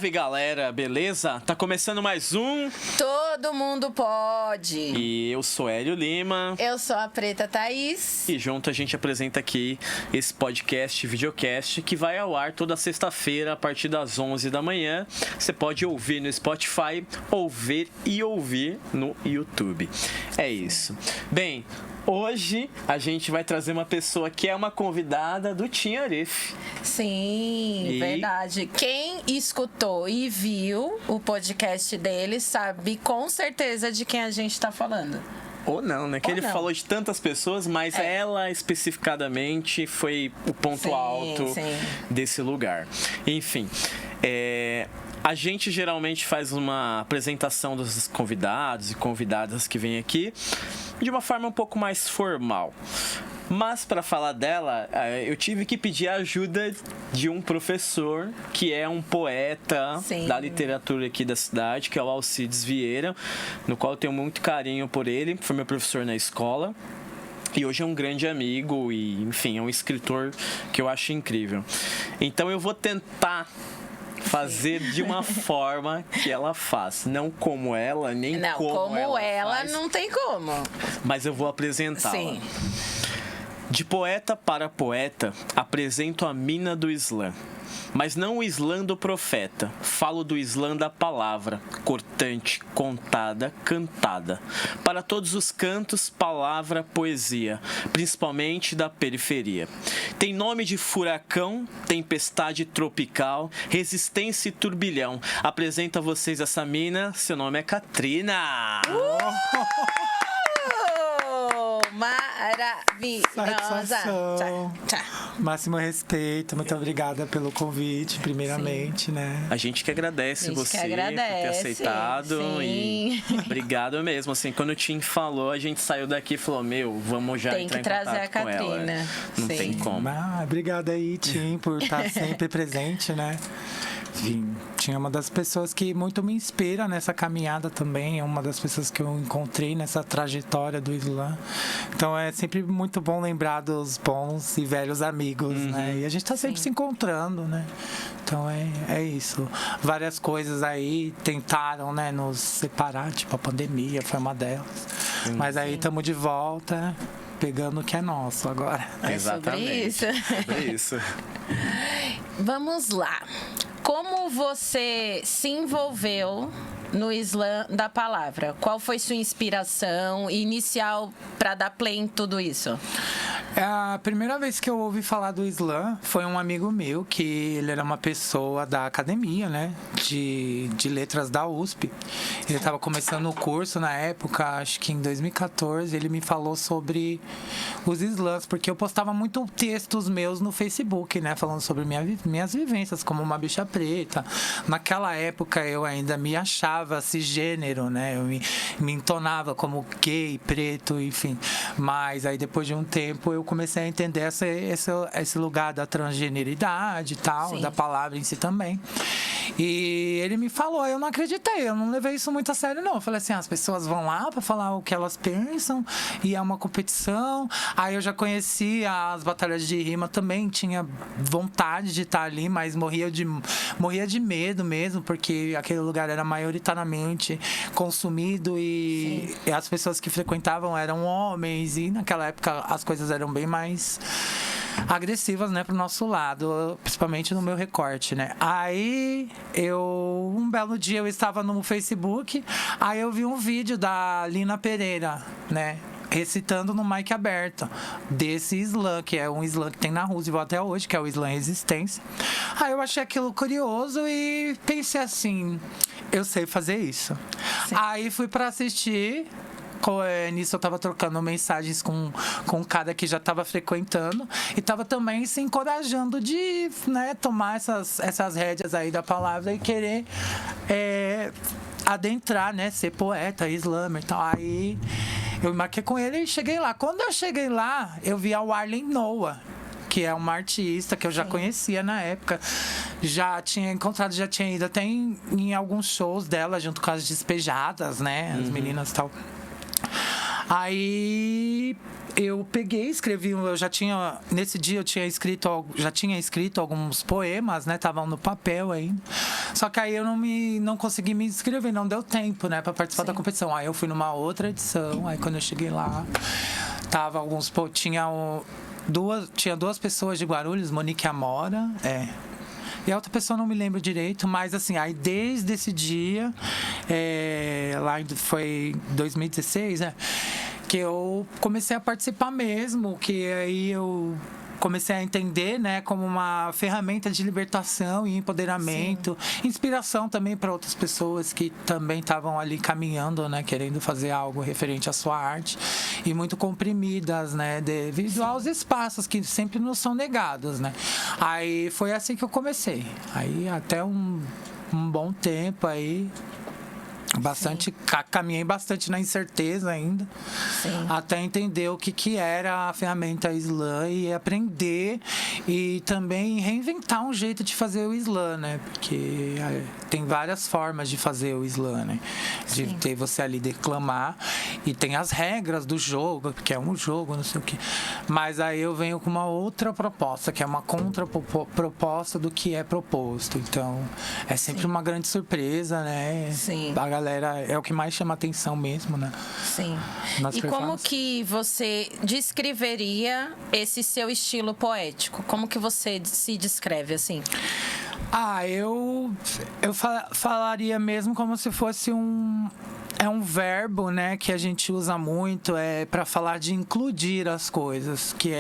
Salve galera, beleza? Tá começando mais um Todo Mundo Pode. E eu sou Hélio Lima. Eu sou a Preta Thaís. E junto a gente apresenta aqui esse podcast, videocast, que vai ao ar toda sexta-feira a partir das 11 da manhã. Você pode ouvir no Spotify, ouvir no YouTube. É isso. Bem, hoje a gente vai trazer uma pessoa que é uma convidada do Team Arif. Sim, verdade. Quem escutou e viu o podcast dele sabe com certeza de quem a gente tá falando. Ou não, né? Que ele falou de tantas pessoas, mas ela especificadamente foi o ponto alto desse lugar. Enfim, a gente geralmente faz uma apresentação dos convidados e convidadas que vêm aqui de uma forma um pouco mais formal. Mas para falar dela, eu tive que pedir a ajuda de um professor que é um poeta da literatura aqui da cidade, que é o Alcides Vieira, no qual eu tenho muito carinho por ele, foi meu professor na escola. E hoje é um grande amigo e, enfim, é um escritor que eu acho incrível. Então eu vou tentar fazer de uma forma que ela faz. Não como ela, nem como ela faz, não tem como. Mas eu vou apresentá-la. Sim. De poeta para poeta, apresento a mina do Islã. Mas não o Islã do profeta. Falo do Islã da palavra, cortante, contada, cantada. Para todos os cantos, palavra, poesia, principalmente da periferia. Tem nome de furacão, tempestade tropical, resistência e turbilhão. Apresento a vocês essa mina, seu nome é Katrina. Maravilhosa. Máximo respeito, muito obrigada pelo convite, primeiramente, né? A gente que agradece você por ter aceitado. E obrigado mesmo, assim, quando o Tim falou, a gente saiu daqui e falou, vamos já entrar em contato com ela. Não tem como. Obrigada aí, Tim, por estar sempre presente, né? Enfim, tinha uma das pessoas que muito me inspira nessa caminhada também, é uma das pessoas que eu encontrei nessa trajetória do Islã. Então é sempre muito bom lembrar dos bons e velhos amigos, né? E a gente tá sempre se encontrando, né? Então é isso. Várias coisas aí tentaram, né, nos separar, tipo a pandemia foi uma delas. Mas aí estamos de volta, pegando o que é nosso agora. Exatamente. Sobre isso. Vamos lá. Como você se envolveu no Islã da palavra? Qual foi sua inspiração inicial para dar play em tudo isso? A primeira vez que eu ouvi falar do Islã foi um amigo meu, que ele era uma pessoa da academia, né, de letras da USP. Ele estava começando o curso na época, acho que em 2014, ele me falou sobre os Islãs, porque eu postava muito textos meus no Facebook, né, falando sobre minhas vivências como uma bicha preta. Naquela época eu ainda me achava cisgênero, né, eu me entonava como gay, preto, enfim. Mas aí depois de um tempo eu comecei a entender esse lugar da transgeneridade e tal, da palavra em si também. E ele me falou, eu não acreditei, eu não levei isso muito a sério, não. Eu falei assim, as pessoas vão lá pra falar o que elas pensam e é uma competição. Aí eu já conhecia as batalhas de rima também, tinha vontade de estar ali, mas morria de medo mesmo, porque aquele lugar era maioritariamente consumido e as pessoas que frequentavam eram homens e naquela época as coisas eram bem mais agressivas, né, pro nosso lado, principalmente no meu recorte, né. Aí um belo dia eu estava no Facebook, aí eu vi um vídeo da Lina Pereira, né, recitando no mic aberto desse Islã, que é um Islã que tem na Roosevelt até hoje, que é o Islã Resistência. Aí eu achei aquilo curioso e pensei assim, eu sei fazer isso. Aí fui para assistir. Nisso eu tava trocando mensagens com um cara que já tava frequentando e tava também se encorajando de, né, tomar essas rédeas aí da palavra e querer adentrar, né, ser poeta, islâmico e tal. Aí eu marquei com ele e cheguei lá. Quando eu cheguei lá, eu vi a Warlen Noah, que é uma artista que eu já conhecia na época. Já tinha encontrado, já tinha ido até em alguns shows dela, junto com as Despejadas, né, as meninas e tal. Aí eu peguei, escrevi, nesse dia eu já tinha escrito alguns poemas, né? Estavam no papel ainda. Só que aí eu não consegui me inscrever, não deu tempo, né, para participar da competição. Aí eu fui numa outra edição, aí quando eu cheguei lá, tinha duas pessoas de Guarulhos, Monique Amora, e a outra pessoa não me lembro direito, mas assim, aí desde esse dia, lá foi 2016, que eu comecei a participar mesmo, que aí eu comecei a entender, né, como uma ferramenta de libertação e empoderamento, inspiração também para outras pessoas que também estavam ali caminhando, né, querendo fazer algo referente à sua arte e muito comprimidas, né, devido aos espaços que sempre nos são negados, né. Aí foi assim que eu comecei. Aí até um bom tempo aí. Caminhei bastante na incerteza ainda, até entender o que era a ferramenta slam e aprender e também reinventar um jeito de fazer o slam, né? Porque tem várias formas de fazer o slam, né? De ter você ali declamar e tem as regras do jogo, que é um jogo, não sei o quê. Mas aí eu venho com uma outra proposta, que é uma contraproposta do que é proposto. Então, é sempre uma grande surpresa, né? Sim. A galera é o que mais chama atenção mesmo, né? Sim. E como que você descreveria esse seu estilo poético? Como que você se descreve assim? Eu falaria mesmo como se fosse um verbo, né, que a gente usa muito para falar de incluir as coisas, que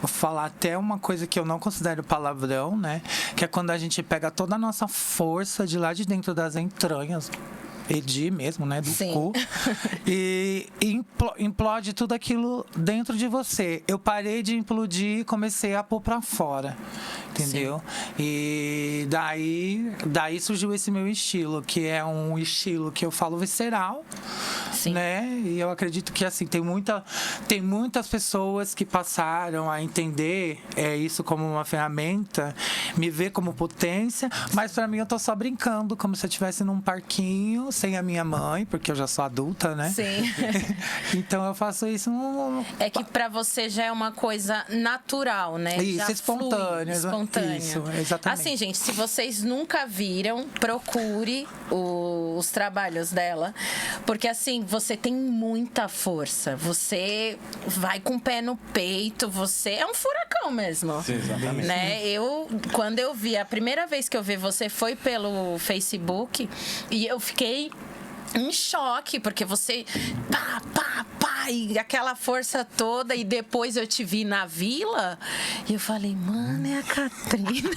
vou falar até uma coisa que eu não considero palavrão, né, que é quando a gente pega toda a nossa força de lá de dentro das entranhas, mesmo, né, do cu, e implode tudo aquilo dentro de você. Eu parei de implodir e comecei a pôr pra fora, entendeu? E daí surgiu esse meu estilo, que é um estilo que eu falo visceral, né? E eu acredito que, assim, tem muitas pessoas que passaram a entender isso como uma ferramenta, me ver como potência, mas pra mim eu tô só brincando, como se eu estivesse num parquinho, sem a minha mãe, porque eu já sou adulta, né? Sim. Então eu faço isso. É que pra você já é uma coisa natural, né? Isso, já espontânea. Isso, exatamente. Assim, gente, se vocês nunca viram, procure os trabalhos dela, porque assim, você tem muita força, você vai com o pé no peito, você é um furacão mesmo. Sim, exatamente. Né? Quando eu vi, a primeira vez que eu vi você foi pelo Facebook e eu fiquei em choque, porque você e aquela força toda, e depois eu te vi na vila e eu falei, mano, é a Catrina.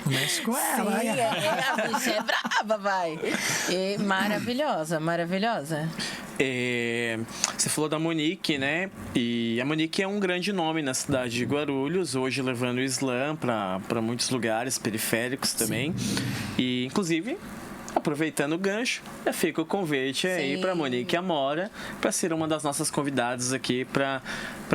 Mexe com ela. Sim, a bicha é braba, vai. Maravilhosa. Você falou da Monique, né? E a Monique é um grande nome na cidade de Guarulhos, hoje levando o slam para muitos lugares periféricos também. E, inclusive, aproveitando o gancho, fica o convite aí para Monique Amora para ser uma das nossas convidadas aqui para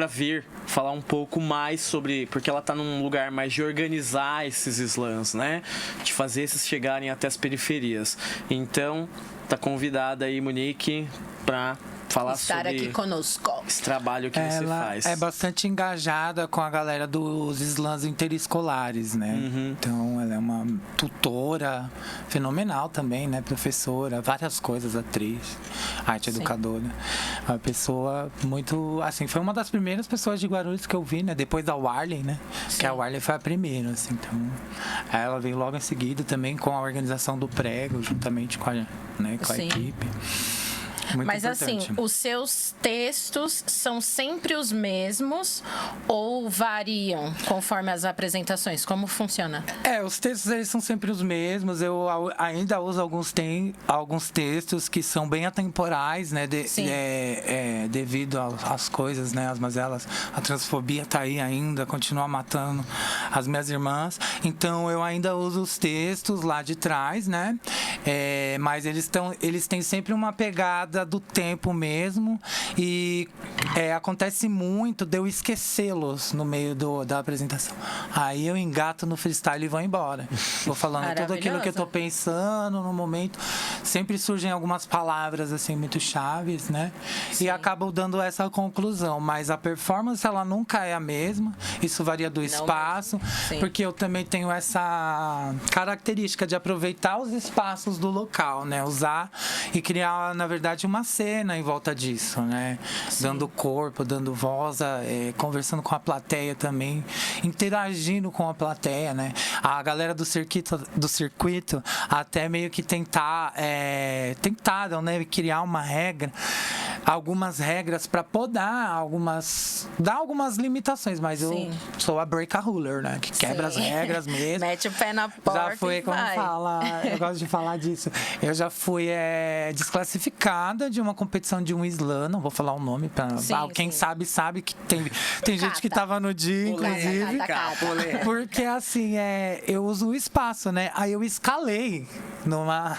vir falar um pouco mais sobre, porque ela tá num lugar mais de organizar esses slams, né? De fazer esses chegarem até as periferias. Então, tá convidada aí, Monique, para falar estar sobre aqui conosco. Esse trabalho que você faz. É bastante engajada com a galera dos slams interescolares, né? Então ela é uma tutora fenomenal também, né? Professora, várias coisas, atriz, arte educadora. Uma pessoa muito, assim, foi uma das primeiras pessoas de Guarulhos que eu vi, né? Depois da Warley, né? Que a Warley foi a primeira, assim. Então ela veio logo em seguida também com a organização do Prego, juntamente com a equipe. Muito Mas importante. assim, os seus textos são sempre os mesmos ou variam conforme as apresentações? Como funciona? Os textos eles são sempre os mesmos. Eu ainda uso alguns textos que são bem atemporais, né? Devido às coisas, né? As mazelas, a transfobia tá aí ainda, continua matando as minhas irmãs. Então eu ainda uso os textos lá de trás, né? Mas eles têm sempre uma pegada coisa do tempo mesmo. E acontece muito de eu esquecê-los no meio da apresentação. Aí eu engato no freestyle e vou embora. Vou falando tudo aquilo que eu tô pensando no momento. Sempre surgem algumas palavras assim muito chaves, né? Sim. E acabo dando essa conclusão. Mas a performance, ela nunca é a mesma. Isso varia do espaço. Porque eu também tenho essa característica de aproveitar os espaços do local, né? Usar e criar, na verdade, uma cena em volta disso, né? Sim. Dando corpo, dando voz, conversando com a plateia também, interagindo com a plateia, né? A galera do circuito até meio que tentaram, né? Criar uma regra, algumas regras para dar algumas limitações, mas eu sou a break a ruler, né? Que quebra as regras mesmo. Mete o pé na porta. Já foi, como fala, eu gosto de falar disso. Eu já fui desclassificada de uma competição de um slam, não vou falar o nome, quem sabe que tem gente que tava no dia, inclusive. Porque assim, eu uso o espaço, né? Aí eu escalei numa.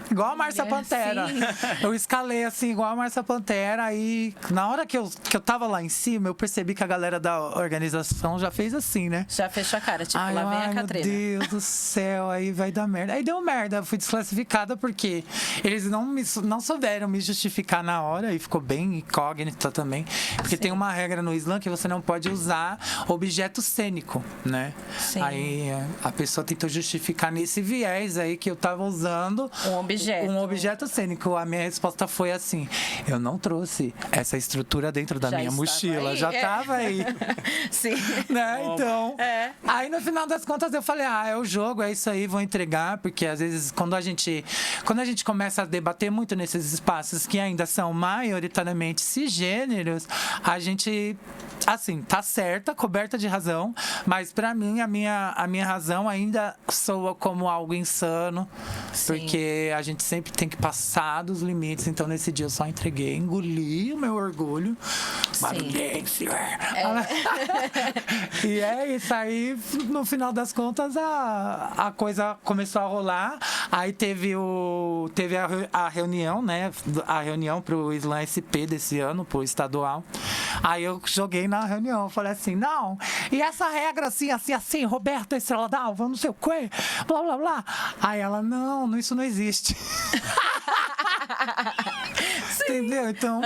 Igual a Márcia Pantera. Eu escalei assim, igual a Márcia Pantera. Aí, na hora que eu tava lá em cima, eu percebi que a galera da organização já fez assim, né? Já fechou a cara, tipo, lá vem a Catrina. Meu Deus do céu, aí vai dar merda. Aí deu merda, eu fui desclassificada porque eles não souberam me justificar na hora e ficou bem incógnita também. Porque tem uma regra no slam que você não pode usar objeto cênico, né? Sim. Aí a pessoa tentou justificar nesse viés aí que eu tava usando um objeto cênico. A minha resposta foi assim: eu não trouxe essa estrutura dentro da minha mochila, já estava aí. Sim. Né? Então, aí no final das contas eu falei, é o jogo, é isso aí, vou entregar, porque às vezes quando a gente começa a debater muito nesses espaços que ainda são maioritariamente cisgêneros, a gente, assim, tá certa, coberta de razão, mas pra mim a minha razão ainda soa como algo insano. Sim. Porque a gente sempre tem que passar dos limites. Então nesse dia eu só entreguei, engoli o meu orgulho. Barulhense. E é isso aí. No final das contas a coisa começou a rolar. Aí teve a reunião, né? A reunião pro Slam SP desse ano, pro estadual. Aí eu joguei na reunião, falei assim, não, e essa regra assim, Roberto Estrela d'Alva, não sei o quê, blá, blá, blá. Aí ela, não, isso não existe. Entendeu? Então,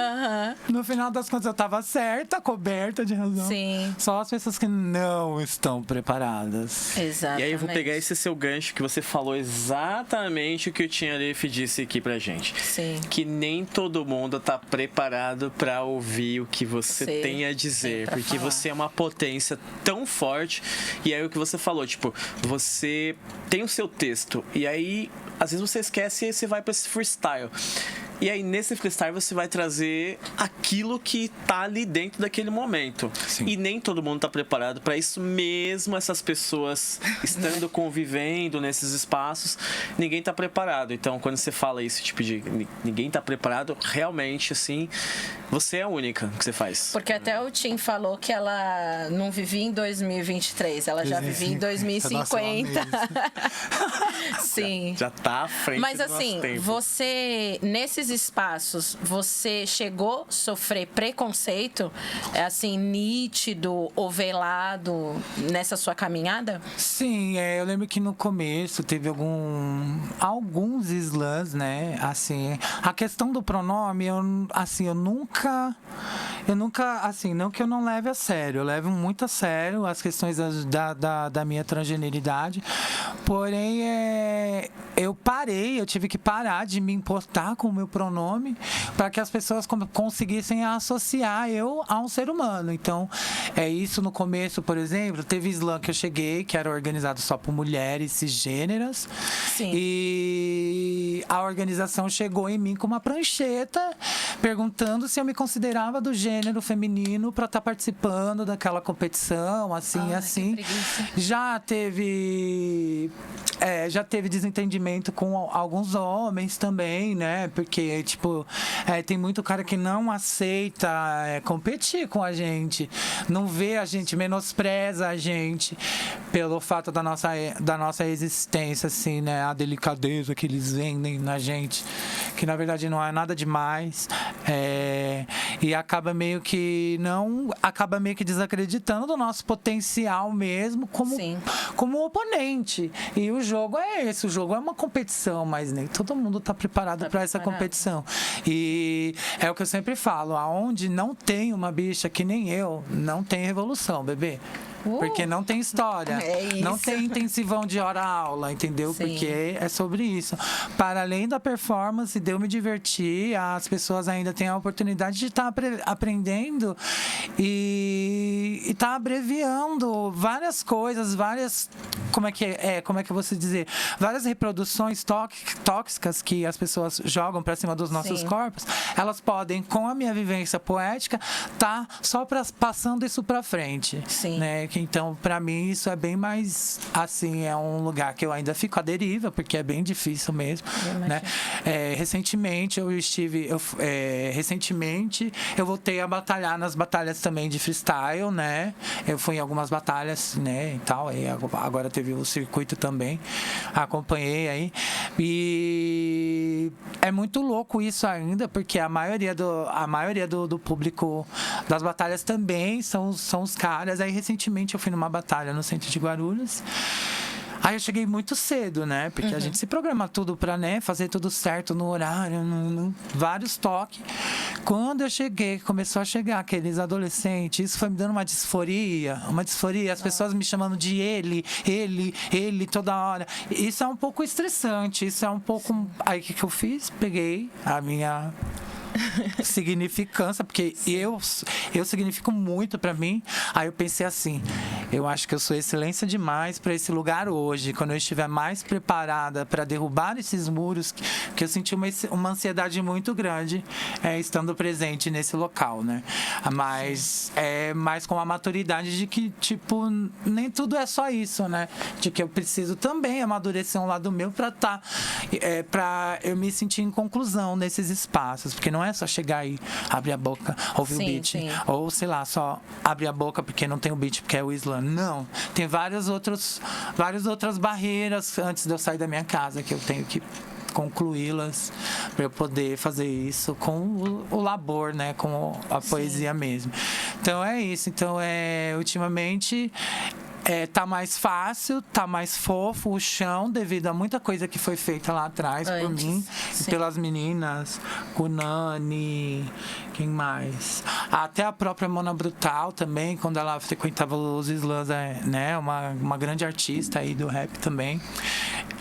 no final das contas, eu tava certa, coberta de razão. Sim. Só as pessoas que não estão preparadas. Exatamente. E aí eu vou pegar esse seu gancho que você falou exatamente o que o Tianlef disse aqui pra gente. Sim. Que nem todo mundo tá preparado pra ouvir o que você tem a dizer. Porque você é uma potência tão forte. E aí o que você falou, tipo, você tem o seu texto. E aí, às vezes você esquece e aí você vai pra esse freestyle. E aí, nesse freestyle, você vai trazer aquilo que tá ali dentro daquele momento. Sim. E nem todo mundo tá preparado para isso, mesmo essas pessoas estando convivendo nesses espaços, ninguém tá preparado. Então, quando você fala isso, tipo de ninguém tá preparado, realmente, assim, você é a única que você faz. Porque até o Tim falou que ela não vivia em 2023, ela já vivia em 2050. Sim. Já tá à frente. Mas do assim, nosso tempo. Você, nesses espaços, você chegou a sofrer preconceito, assim, nítido ou velado nessa sua caminhada? Sim, eu lembro que no começo teve alguns slams, né? Assim, a questão do pronome, eu nunca, assim, não que eu não leve a sério, eu levo muito a sério as questões da minha transgeneridade, porém, eu tive que parar de me importar com o meu pronome para que as pessoas conseguissem associar eu a um ser humano. Então, isso no começo, por exemplo, teve slam que eu cheguei, que era organizado só por mulheres cisgêneras. Sim. E a organização chegou em mim com uma prancheta perguntando se eu me considerava do gênero feminino para estar participando daquela competição, assim, assim. Já teve desentendimento com alguns homens também, né? Porque, tipo, tem muito cara que não aceita competir com a gente, não vê a gente, menospreza a gente pelo fato da nossa existência, assim, né? A delicadeza que eles vendem na gente, que na verdade não é nada demais, e acaba meio que desacreditando do nosso potencial mesmo como oponente. E o jogo é esse, o jogo é uma competição, mas nem todo mundo está preparado para essa competição. E é o que eu sempre falo, aonde não tem uma bicha que nem eu, não tem revolução, bebê. Porque não tem história, não tem intensivão de hora-aula, entendeu? Sim. Porque é sobre isso. Para além da performance, de eu me divertir, as pessoas ainda têm a oportunidade de estar aprendendo e estar abreviando várias coisas, como é que eu vou dizer? Várias reproduções tóxicas que as pessoas jogam para cima dos nossos corpos, elas podem, com a minha vivência poética, tá só passando isso para frente. Sim. Né? Então, para mim, isso é bem mais, assim, é um lugar que eu ainda fico à deriva, porque é bem difícil mesmo, né? Recentemente, eu voltei a batalhar nas batalhas também de freestyle, né? Eu fui em algumas batalhas, né, e tal, e agora teve o circuito também, acompanhei aí, e é muito louco isso ainda, porque a maioria do público das batalhas também são os caras. Aí, recentemente, eu fui numa batalha no centro de Guarulhos. Aí eu cheguei muito cedo, né? Porque a gente se programa tudo pra, né, fazer tudo certo no horário, vários toques. Quando eu cheguei, começou a chegar aqueles adolescentes, isso foi me dando uma disforia, as pessoas me chamando de ele, toda hora. Isso é um pouco estressante, isso é um pouco... Aí o que eu fiz? Peguei a minha... significância, porque eu significo muito pra mim. Aí eu pensei assim, eu acho que eu sou excelência demais pra esse lugar hoje, quando eu estiver mais preparada pra derrubar esses muros, que eu senti uma ansiedade muito grande estando presente nesse local, né? Mas mais com a maturidade de que, tipo, nem tudo é só isso, né? De que eu preciso também amadurecer um lado meu pra eu me sentir em conclusão nesses espaços, porque não é só chegar e abrir a boca, ouvir o beat, ou sei lá, só abrir a boca porque não tem o beat, porque é o slam. Não, tem várias outras barreiras antes de eu sair da minha casa que eu tenho que concluí-las para eu poder fazer isso com o labor, né, com a poesia mesmo. Então é isso. Então ultimamente tá mais fácil, tá mais fofo o chão, devido a muita coisa que foi feita lá atrás por mim e pelas meninas, Kunani, quem mais? Até a própria Mona Brutal também, quando ela frequentava os slams, né? Uma grande artista aí do rap também.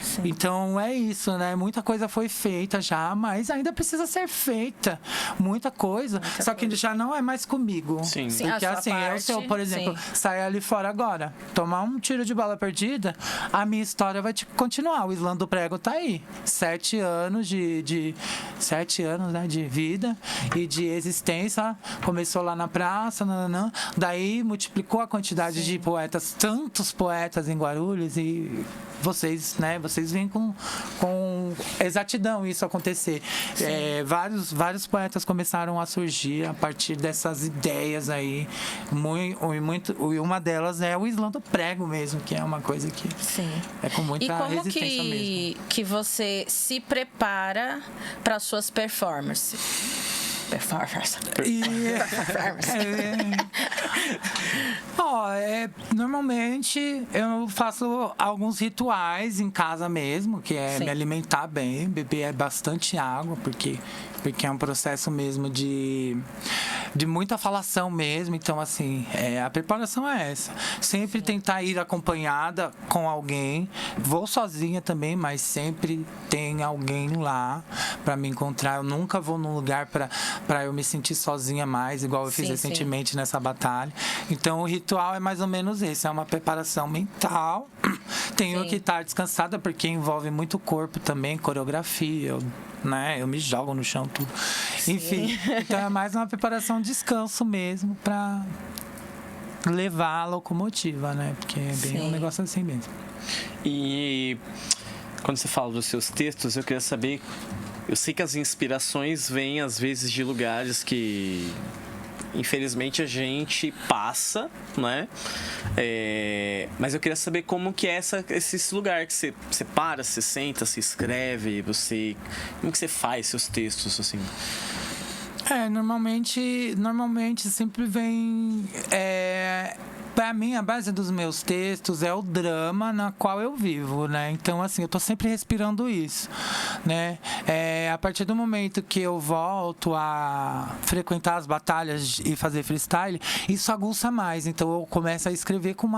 Sim. Então é isso, né? Muita coisa foi feita já, mas ainda precisa ser feita. Muita coisa. Só que já não é mais comigo. Sim. Porque assim, se eu, por exemplo, sair ali fora agora, tomar um tiro de bala perdida, a minha história vai continuar. O slam do prego tá aí. 7 anos né, de vida e de existência. Começou lá na praça, daí multiplicou a quantidade de poetas, tantos poetas em Guarulhos, e vocês veem com exatidão isso acontecer. Vários poetas começaram a surgir a partir dessas ideias aí, e uma delas é o slam do prego mesmo, que é uma coisa que é com muita resistência mesmo. E como que você se prepara para suas performances? Normalmente eu faço alguns rituais em casa mesmo, que é me alimentar bem, beber bastante água, porque é um processo mesmo de muita falação mesmo. Então, assim, a preparação é essa. Sempre tentar ir acompanhada com alguém. Vou sozinha também, mas sempre tem alguém lá para me encontrar. Eu nunca vou num lugar para eu me sentir sozinha mais, igual eu fiz recentemente nessa batalha. Então, o ritual é mais ou menos esse. É uma preparação mental. Tenho que estar descansada, porque envolve muito corpo também, coreografia. né? Eu me jogo no chão, tudo. Sim. Enfim, então é mais uma preparação de descanso mesmo para levar a locomotiva, né? Porque é bem um negócio assim mesmo. E quando você fala dos seus textos, eu queria saber... Eu sei que as inspirações vêm, às vezes, de lugares que... Infelizmente a gente passa, né? Mas eu queria saber como que é esse lugar que você para, você senta, se escreve, como que você faz seus textos, assim? Normalmente sempre vem... Pra mim, a base dos meus textos é o drama na qual eu vivo, né? Então, assim, eu tô sempre respirando isso, né? A partir do momento que eu volto a frequentar as batalhas e fazer freestyle, isso aguça mais. Então, eu começo a escrever com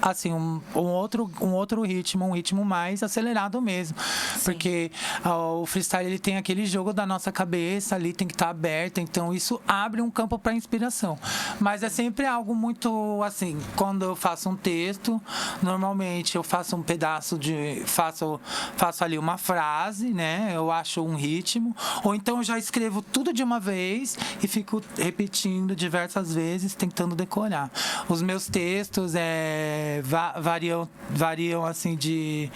assim, um outro ritmo, um ritmo mais acelerado mesmo. Sim. Porque o freestyle, ele tem aquele jogo da nossa cabeça ali, tem que estar aberto, então isso abre um campo para inspiração. Mas é sempre algo muito, assim, quando eu faço um texto, normalmente eu faço um pedaço faço ali uma frase, né? Eu acho um ritmo, ou então eu já escrevo tudo de uma vez e fico repetindo diversas vezes, tentando decorar. Os meus textos variam assim de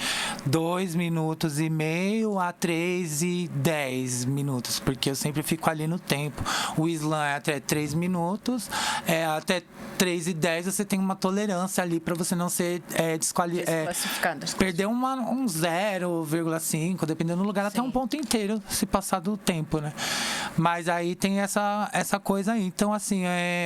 2 minutos e meio a 3 e 10 minutos, porque eu sempre fico ali no tempo. O slam é até 3 minutos, até 3 e 10 você tem uma tolerância ali para você não ser desclassificado. Perder um 0,5, dependendo do lugar, Sim. até um ponto inteiro, se passar do tempo, né? Mas aí tem essa coisa aí. Então, assim,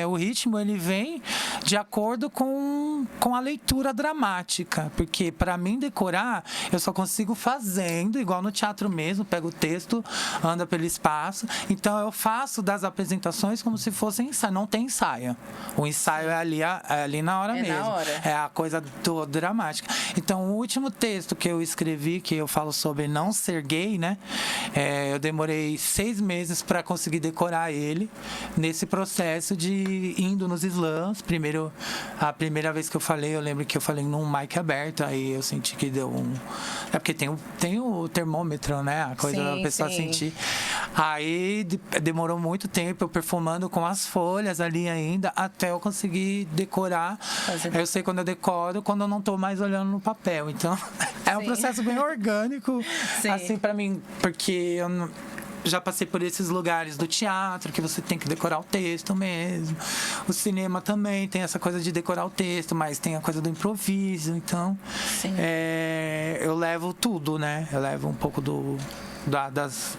o ritmo, ele vem de acordo com a leitura dramática, porque para mim decorar, eu só consigo fazendo, igual no teatro mesmo, pego o texto, anda pelo espaço. Então eu faço das apresentações como se fosse ensaio, não tem ensaio. O ensaio é ali na hora mesmo. Na hora. É a coisa dramática. Então o último texto que eu escrevi, que eu falo sobre não ser gay, né? Eu demorei 6 meses para conseguir decorar ele, nesse processo de indo nos slams. A primeira vez que eu falei, eu lembro que eu falei num mic aberto, aí eu senti que deu porque tem o termômetro, né? A coisa da pessoa sentir. Aí demorou muito tempo eu performando com as folhas ali ainda, até eu conseguir decorar. Eu sei quando eu decoro, quando eu não tô mais olhando no papel. Então, é um processo bem orgânico, assim, pra mim, porque eu já passei por esses lugares do teatro, que você tem que decorar o texto mesmo. O cinema também tem essa coisa de decorar o texto, mas tem a coisa do improviso. Então, eu levo tudo, né? Eu levo um pouco das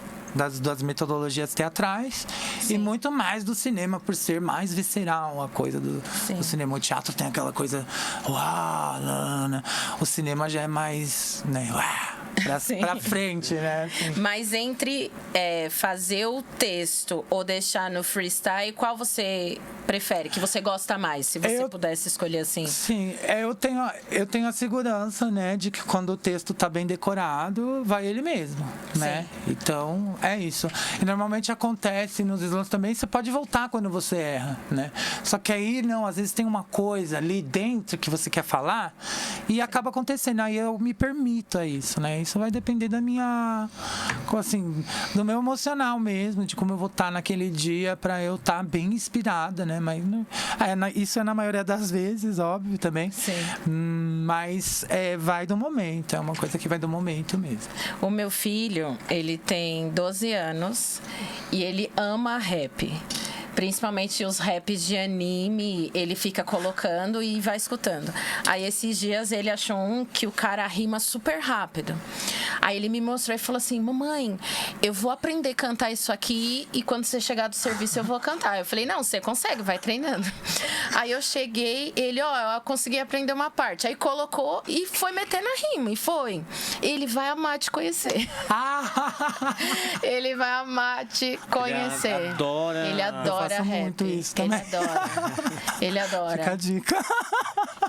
metodologias teatrais. Sim. E muito mais do cinema, por ser mais visceral a coisa do cinema. O teatro tem aquela coisa... O cinema já é mais... né? Pra frente, né? Assim. Mas entre fazer o texto ou deixar no freestyle, qual você prefere, que você gosta mais, se você pudesse escolher assim? Sim, eu tenho a segurança, né, de que quando o texto tá bem decorado, vai ele mesmo, né? Sim. Então, é isso. E normalmente acontece nos slams também, você pode voltar quando você erra, né? Só que aí, não, às vezes tem uma coisa ali dentro que você quer falar e acaba acontecendo. Aí eu me permito a isso, né? Isso vai depender da minha, assim, do meu emocional mesmo, de como eu vou estar naquele dia para eu estar bem inspirada, né? Mas isso é na maioria das vezes, óbvio, também. Sim. Mas vai do momento, é uma coisa que vai do momento mesmo. O meu filho, ele tem 12 anos e ele ama rap. Principalmente os raps de anime, ele fica colocando e vai escutando. Aí esses dias ele achou um que o cara rima super rápido. Aí ele me mostrou e falou assim: mamãe, eu vou aprender a cantar isso aqui e quando você chegar do serviço eu vou cantar. Eu falei: não, você consegue, vai treinando. Aí eu cheguei, ele, eu consegui aprender uma parte. Aí colocou e foi metendo a rima, e foi. Ele vai amar te conhecer. Ele vai amar te conhecer. Ele adora adora rap. Muito isso também. Ele adora. Fica a dica.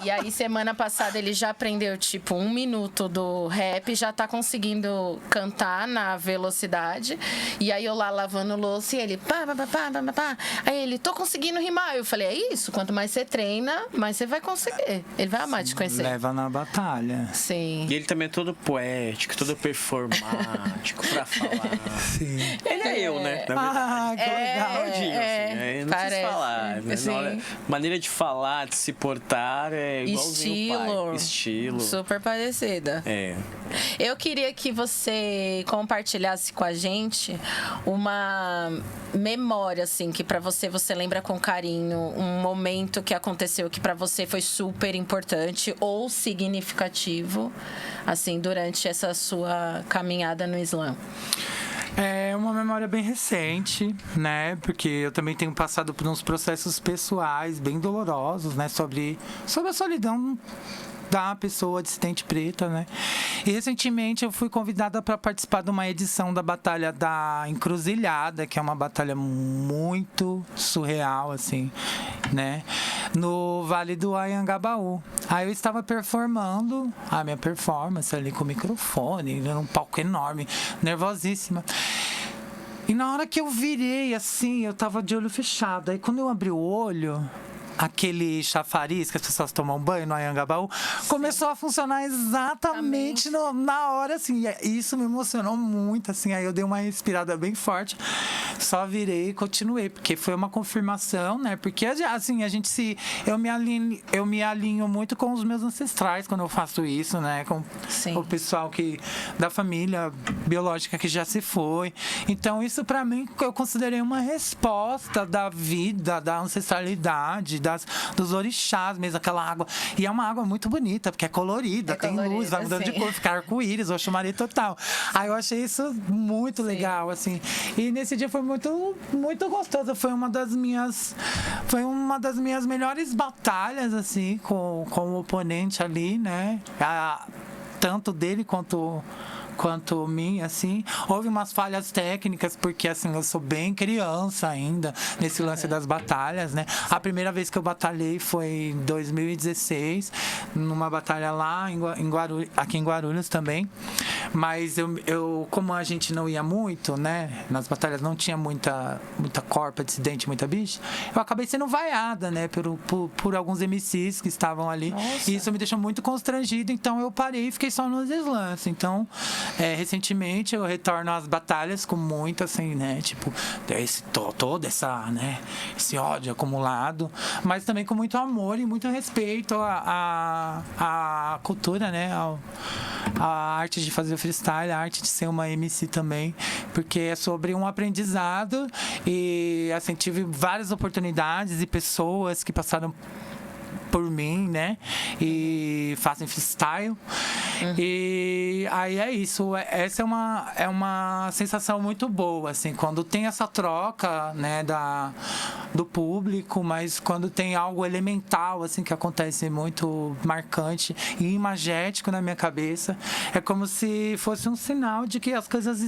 E aí, semana passada, ele já aprendeu, tipo, 1 minuto do rap, já tá conseguindo cantar na velocidade. E aí, eu lá lavando louça e ele pá, pá, pá, pá, pá, pá. Aí ele, tô conseguindo rimar. Eu falei, é isso, quanto mais você treina, mais você vai conseguir. Ele vai amar te conhecer. Leva na batalha. Sim. E ele também é todo poético, todo performático pra falar. Sim. Ele é eu, né? Na verdade. Que legal. Todinho, assim, né? Não precisa falar. Né? Sim. Maneira de falar, de se portar é igualzinho o pai. Estilo. Super parecida. É. Eu queria que você compartilhasse com a gente uma memória, assim, que pra você lembra com carinho, um momento que aconteceu que pra você foi super importante ou significativo, assim, durante essa sua caminhada no Islã. É uma memória bem recente, né? Porque eu também tenho passado por uns processos pessoais bem dolorosos, né? Sobre a solidão da pessoa dissidente preta, né? E recentemente eu fui convidada para participar de uma edição da Batalha da Encruzilhada, que é uma batalha muito surreal, assim, né? No Vale do Anhangabaú. Aí eu estava performando a minha performance ali com o microfone, num palco enorme, nervosíssima. E na hora que eu virei, assim, eu tava de olho fechado. Aí quando eu abri o olho, aquele chafariz que as pessoas tomam banho no Anhangabaú, começou a funcionar exatamente na hora, assim. E isso me emocionou muito, assim. Aí eu dei uma respirada bem forte, só virei e continuei, porque foi uma confirmação, né? Porque, assim, eu me alinho muito com os meus ancestrais quando eu faço isso, né? Com o pessoal da família biológica que já se foi. Então, isso pra mim, eu considerei uma resposta da vida, da ancestralidade, dos orixás mesmo, aquela água. E é uma água muito bonita, porque é colorida, tem luz, vai mudando de cor, fica arco-íris, Oxumaré total. Aí eu achei isso muito legal, assim. E nesse dia foi muito, muito gostoso. Foi uma das minhas melhores batalhas, assim, com o oponente ali, né? Tanto dele quanto mim, assim. Houve umas falhas técnicas, porque, assim, eu sou bem criança ainda nesse lance das batalhas, né? A primeira vez que eu batalhei foi em 2016, numa batalha lá aqui em Guarulhos também. Mas eu como a gente não ia muito, né? Nas batalhas não tinha muita corpa dissidente, muita bicha, eu acabei sendo vaiada, né? Por alguns MCs que estavam ali. Nossa. E isso me deixou muito constrangido, então eu parei e fiquei só nos slams. Então, recentemente eu retorno às batalhas com muito, assim, né? Tipo, todo esse ódio acumulado, mas também com muito amor e muito respeito à cultura, né? A arte de fazer freestyle, a arte de ser uma MC também, porque é sobre um aprendizado e, assim, tive várias oportunidades e pessoas que passaram por mim, né? E fazem freestyle. E aí é isso. Essa é uma sensação muito boa, assim, quando tem essa troca, né, do público, mas quando tem algo elemental, assim, que acontece muito marcante e imagético na minha cabeça, é como se fosse um sinal de que as coisas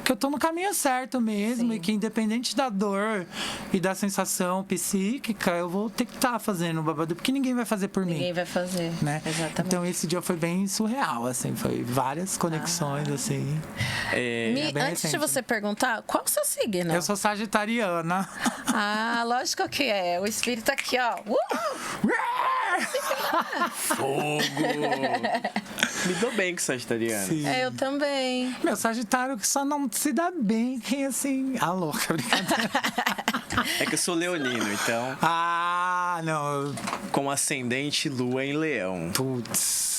que eu tô no caminho certo mesmo. Sim. E que independente da dor e da sensação psíquica, eu vou ter que estar fazendo babado, porque ninguém vai fazer por mim. Ninguém vai fazer, né? Exatamente. Então esse dia foi bem surreal, assim, foi várias conexões, assim. Antes de você perguntar, qual o seu signo? Eu sou sagitariana. Lógico que é. O espírito aqui, ó. Fogo! Me dou bem com sagitariano. Sim. Eu também. Meu, Sagitário que só não se dá bem quem, assim... louca, brincadeira. É que eu sou leonino, então... não. Com ascendente lua em leão. Putz.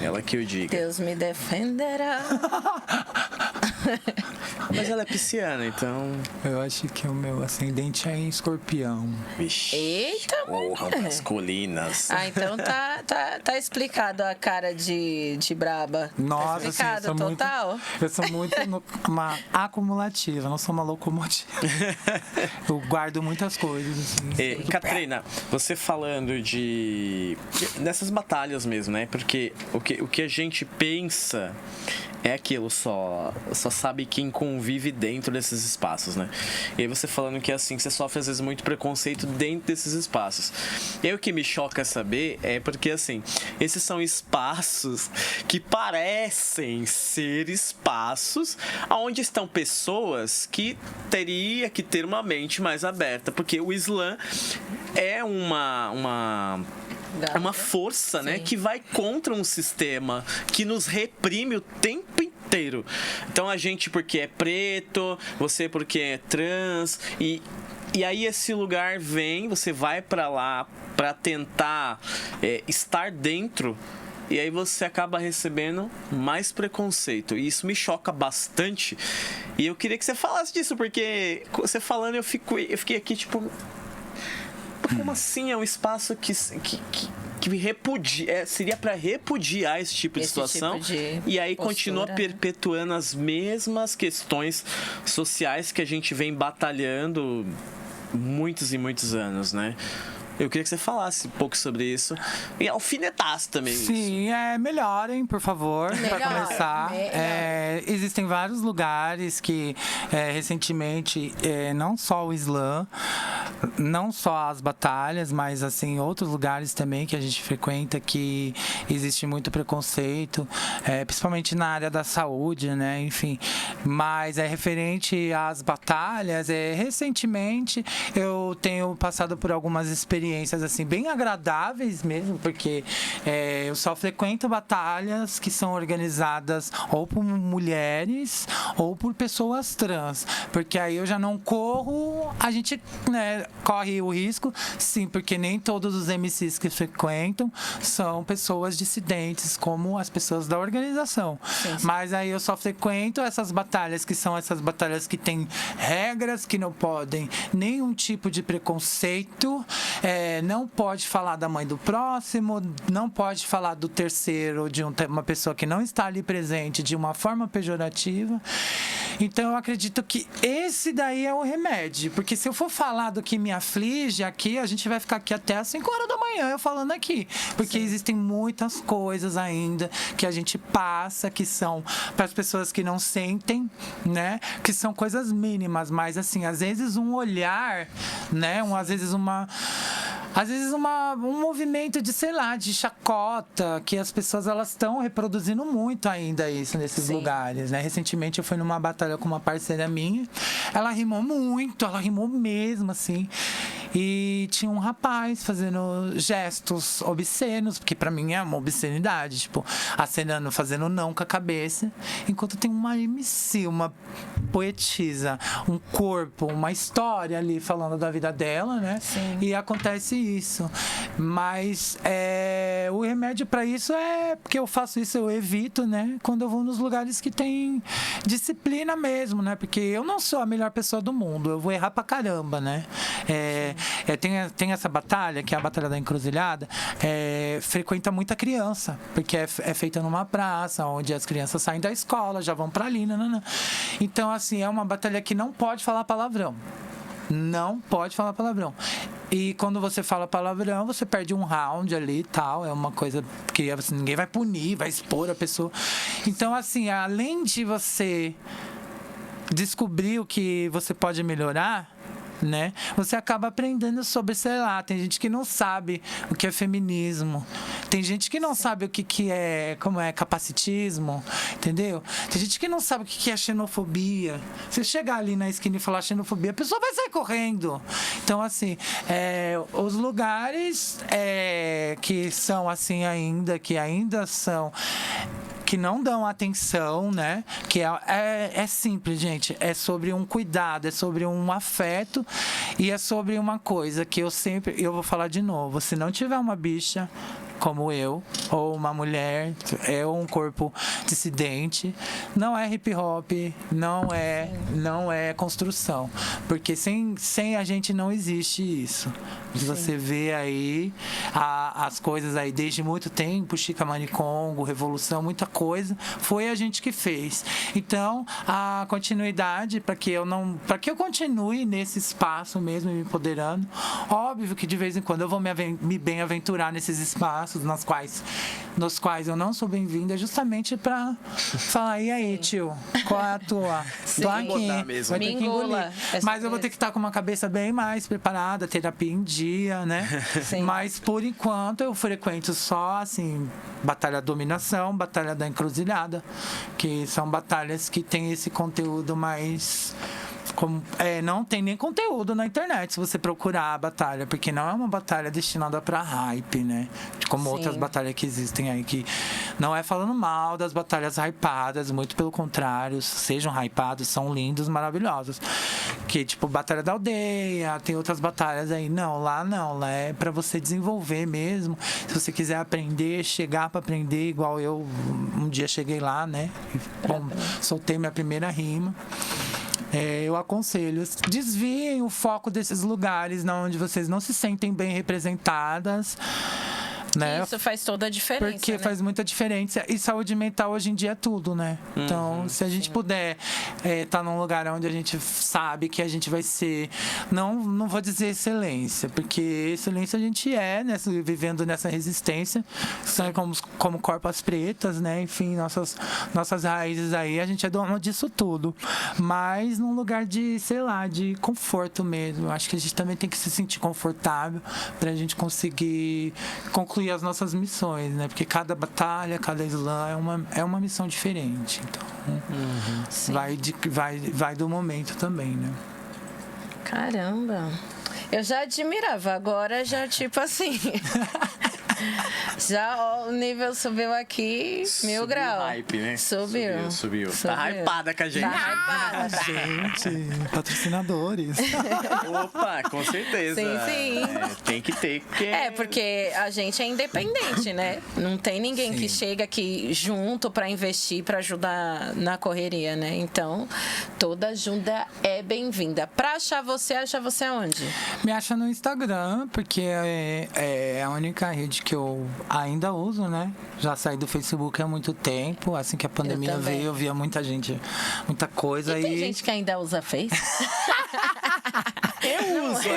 Ela que eu diga. Deus me defenderá. Mas ela é pisciana, então... Eu acho que o meu ascendente é em Escorpião. Vixe. Eita, porra, das colinas. Então tá explicado a cara de braba. Nossa, tá explicado, assim, total. Eu sou muito uma acumulativa, não sou uma locomotiva. Eu guardo muitas coisas, assim. Catarina, você falando dessas batalhas mesmo, né? Porque o que a gente pensa é aquilo, só sabe quem convive dentro desses espaços, né? E aí você falando que é assim, que você sofre às vezes muito preconceito dentro desses espaços. E aí o que me choca saber é porque, assim, esses são espaços que parecem ser espaços onde estão pessoas que teria que ter uma mente mais aberta, porque o Islã é uma força, né, que vai contra um sistema que nos reprime o tempo inteiro. Então a gente porque é preto, você porque é trans, e aí esse lugar vem, você vai pra lá pra tentar estar dentro, e aí você acaba recebendo mais preconceito. E isso me choca bastante. E eu queria que você falasse disso, porque você falando eu fiquei aqui tipo... Como assim? É um espaço que repudia, seria para repudiar esse tipo de situação, e aí postura, continua perpetuando as mesmas questões sociais que a gente vem batalhando muitos e muitos anos, né? Eu queria que você falasse um pouco sobre isso e alfinetasse também. Sim, melhorem, por favor, para começar. Existem vários lugares que, recentemente, não só o Islã, não só as batalhas, mas, assim, outros lugares também que a gente frequenta que existe muito preconceito, principalmente na área da saúde, né, enfim. Mas referente às batalhas, recentemente eu tenho passado por algumas experiências assim, bem agradáveis mesmo, porque eu só frequento batalhas que são organizadas ou por mulheres ou por pessoas trans, porque aí eu já não corro, a gente, né, corre o risco, sim, porque nem todos os MCs que frequentam são pessoas dissidentes, como as pessoas da organização. Sim. Mas aí eu só frequento essas batalhas que são essas batalhas que têm regras, que não podem nenhum tipo de preconceito, não pode falar da mãe do próximo, não pode falar do terceiro, de uma pessoa que não está ali presente, de uma forma pejorativa. Então eu acredito que esse daí é o remédio, porque se eu for falar do que me aflige aqui, a gente vai ficar aqui até às 5 horas da manhã eu falando aqui, porque Sim. existem muitas coisas ainda que a gente passa, que são para as pessoas que não sentem, né, que são coisas mínimas, mas assim, às vezes um olhar, né, às vezes um movimento de, sei lá, de chacota, que as pessoas elas estão reproduzindo muito ainda isso nesses Sim. lugares, né? Recentemente eu fui numa batalha com uma parceira minha, ela rimou muito, ela rimou mesmo, assim, e tinha um rapaz fazendo gestos obscenos, porque pra mim é uma obscenidade, tipo, acenando, fazendo não com a cabeça, enquanto tem uma MC, uma poetisa, um corpo, uma história ali falando da vida dela, né? Sim. E acontece isso. Mas o remédio pra isso porque eu faço isso, eu evito, né? Quando eu vou nos lugares que tem disciplina mesmo, né? Porque eu não sou a melhor pessoa do mundo, eu vou errar pra caramba, né? Tem essa batalha, que é a Batalha da Encruzilhada, frequenta muita criança, porque é feita numa praça, onde as crianças saem da escola, já vão pra ali, nanana. Então, assim, é uma batalha que não pode falar palavrão. Não pode falar palavrão. E quando você fala palavrão, você perde um round ali e tal. É uma coisa que assim, ninguém vai punir, vai expor a pessoa. Então, assim, além de você descobrir o que você pode melhorar, né? Você acaba aprendendo sobre, sei lá, tem gente que não sabe o que é feminismo, tem gente que não sabe o que é, como é capacitismo, entendeu? Tem gente que não sabe o que é xenofobia. Se chegar ali na esquina e falar xenofobia, a pessoa vai sair correndo. Então, assim, os lugares que são assim ainda, que ainda são, que não dão atenção, né? Que é simples, gente. É sobre um cuidado, é sobre um afeto e é sobre uma coisa que eu vou falar de novo. Se não tiver uma bicha como eu, ou uma mulher, um corpo dissidente, não é hip hop, não é construção. Porque sem a gente não existe isso. Você vê aí as coisas aí desde muito tempo, Chica Manicongo, Revolução, muita coisa, foi a gente que fez. Então, a continuidade, para que eu continue nesse espaço mesmo, me empoderando, óbvio que de vez em quando eu vou me bem-aventurar nesses espaços, espaços nos quais eu não sou bem-vinda, justamente pra falar, e aí, tio, qual é a tua? Tô aqui, vai ter que engolir. Mas eu vou ter que estar com uma cabeça bem mais preparada, terapia em dia, né? Sim. Mas, por enquanto, eu frequento só, assim, Batalha da Dominação, Batalha da Encruzilhada, que são batalhas que tem esse conteúdo mais... não tem nem conteúdo na internet se você procurar a batalha, porque não é uma batalha destinada pra hype, né? Como outras batalhas que existem aí, que não é falando mal das batalhas hypadas, muito pelo contrário, sejam hypados, são lindos, maravilhosos. Que tipo, Batalha da Aldeia, tem outras batalhas aí. Não, lá é pra você desenvolver mesmo. Se você quiser aprender, chegar pra aprender, igual eu um dia cheguei lá, né? Bom, soltei minha primeira rima. Eu aconselho, desviem o foco desses lugares onde vocês não se sentem bem representadas, né? Isso faz toda a diferença, porque faz muita diferença. E saúde mental hoje em dia é tudo, né? Então, se a gente puder estar num lugar onde a gente sabe que a gente vai ser... Não vou dizer excelência, porque excelência a gente vivendo nessa resistência, como corpas pretas, né? Enfim, nossas raízes aí, a gente é dona disso tudo. Mas num lugar de, sei lá, de conforto mesmo. Acho que a gente também tem que se sentir confortável pra gente conseguir concluir as nossas missões, né? Porque cada batalha, cada slam é uma missão diferente. Então, vai do momento também, né? Caramba! Eu já admirava, agora já tipo assim... Já o nível subiu aqui, 1000 graus. Hype, né? Subiu. Tá hypada com a gente. Tá hypada. Gente, patrocinadores. Opa, com certeza. Sim. Tem que ter, porque a gente é independente, né? Não tem ninguém que chega aqui junto pra investir, pra ajudar na correria, né? Então, toda ajuda é bem-vinda. Pra achar você aonde? Me acha no Instagram, porque é a única rede que eu ainda uso, né? Já saí do Facebook há muito tempo. Assim que a pandemia veio, eu via muita gente, muita coisa. E tem gente que ainda usa Face? Eu uso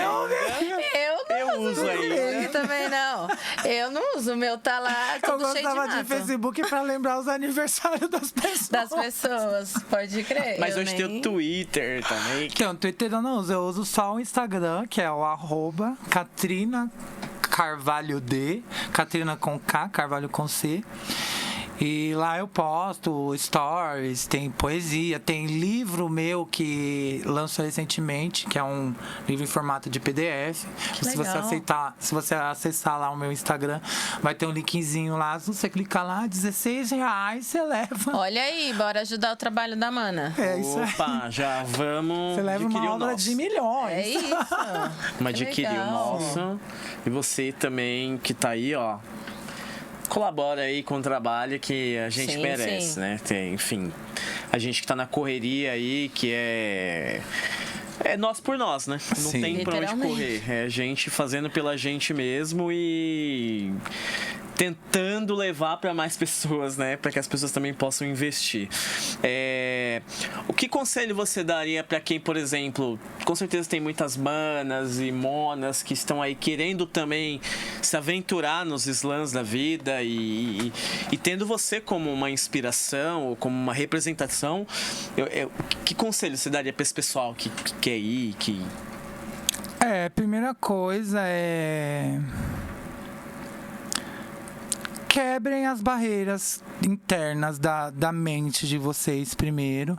ainda. Eu também não. Eu não uso. O meu tá lá todo cheio de mato. Eu gostava de Facebook pra lembrar os aniversários das pessoas. Pode crer. Mas hoje tem o Twitter também. Então, o Twitter eu não uso. Eu uso só o Instagram, que é o @Catrina Carvalho D, Catrina com K, Carvalho com C. E lá eu posto stories, tem poesia, tem livro meu que lançou recentemente, que é um livro em formato de PDF. Se você acessar lá o meu Instagram, vai ter um linkzinho lá. Se você clicar lá, R$16 você leva. Olha aí, bora ajudar o trabalho da mana. É isso aí. Opa, já vamos. Você leva uma obra de milhões. É isso. Vamos adquirir o nosso. E você também que tá aí, ó. Colabora aí com o trabalho que a gente merece, né? Enfim, a gente que tá na correria aí, que é nós por nós, né? Não tem pra onde correr. É a gente fazendo pela gente mesmo e tentando levar para mais pessoas, né? Para que as pessoas também possam investir. O que conselho você daria para quem, por exemplo, com certeza tem muitas manas e monas que estão aí querendo também se aventurar nos slams da vida e tendo você como uma inspiração ou como uma representação, que conselho você daria para esse pessoal que quer ir? Primeira coisa quebrem as barreiras internas da mente de vocês primeiro,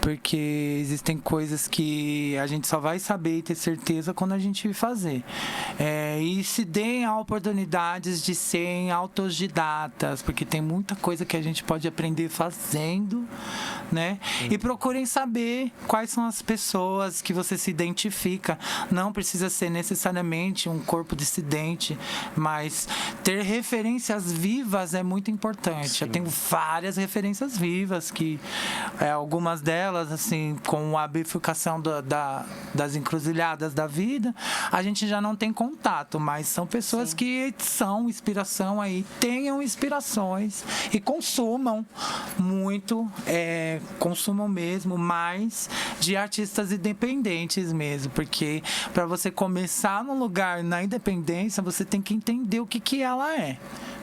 porque existem coisas que a gente só vai saber e ter certeza quando a gente fazer. E se deem a oportunidades de serem autodidatas, porque tem muita coisa que a gente pode aprender fazendo, né? E procurem saber quais são as pessoas que você se identifica. Não precisa ser necessariamente um corpo dissidente, mas ter referências vivas é muito importante. Sim. Eu tenho várias referências vivas que algumas delas, assim, com a bifurcação das encruzilhadas da vida, a gente já não tem contato, mas são pessoas Sim. que são inspiração aí, tenham inspirações e consumam muito, consumam mesmo mais de artistas independentes mesmo, porque para você começar num lugar na independência, você tem que entender o que ela é.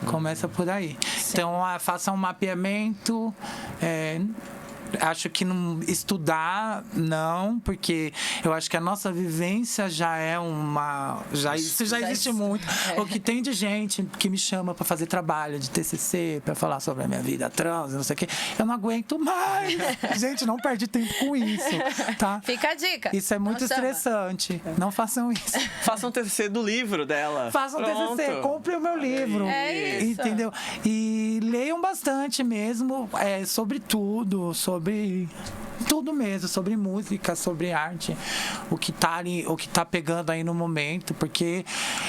Começa por aí. Sim. Então, faça um mapeamento. Acho que não estudar, não, porque eu acho que a nossa vivência já é isso já existe muito. O que tem de gente que me chama para fazer trabalho de TCC, para falar sobre a minha vida trans, não sei o quê. Eu não aguento mais. Gente, não perde tempo com isso, tá? Fica a dica. Isso é muito estressante. Não façam isso. Façam um TCC do livro dela. Façam um TCC, compre o meu livro. É isso. Entendeu? E leiam bastante mesmo, sobre tudo, sobre tudo mesmo, sobre música, sobre arte, o que tá pegando aí no momento, porque